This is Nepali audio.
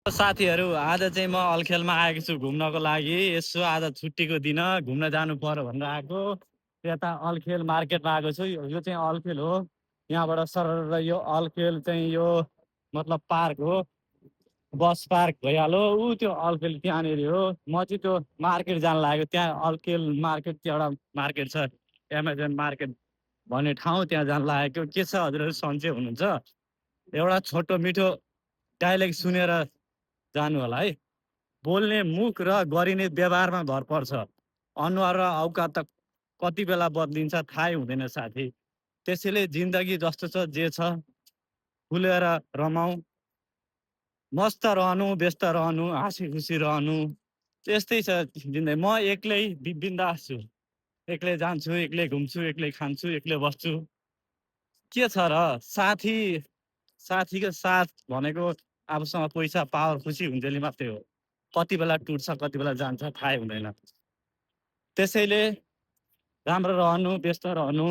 साथीहरू आज चाहिँ म अल्खेलमा आएको छु घुम्नको लागि। यसो आज छुट्टीको दिन घुम्न जानु पर्यो भनेर आएको। यता अल्खेल मार्केटमा आएको छु। यो चाहिँ अल्खेल हो। यहाँबाट सरर यो अल्खेल चाहिँ यो मतलब पार्क हो, बस पार्क भइहाल्यो। ऊ त्यो अल्खेल त्यहाँनिर हो। म चाहिँ त्यो मार्केट जान लागेको। त्यहाँ अल्खेल मार्केट त्यो एउटा मार्केट छ, एमाजोन मार्केट भन्ने ठाउँ, त्यहाँ जान लागेको। के छ हजुरहरू सन्चै हुनुहुन्छ? एउटा छोटो मिठो डाइलेक्ट सुनेर जानु होला है। बोल्ने मुख र गरिने व्यवहारमा भर पर्छ। अनुहार र औकात त कति बेला बदलिन्छ थाहै हुँदैन साथी। त्यसैले जिन्दगी जस्तो छ जे छ खुलेर रमाउँ, मस्त रहनु, व्यस्त रहनु, हाँसी खुसी रहनु। त्यस्तै छ जिन्दगी। म एक्लै बिन्दास छु। एक्लै जान्छु, एक्लै घुम्छु, एक्लै खान्छु, एक्लै बस्छु। के छ र साथी, साथीको साथ भनेको आफूसँग पैसा पावर खुसी हुन्जेली मात्रै हो। कति बेला टुट्छ कति बेला जान्छ थाहै हुँदैन। त्यसैले राम्रो रहनु, व्यस्त रहनु,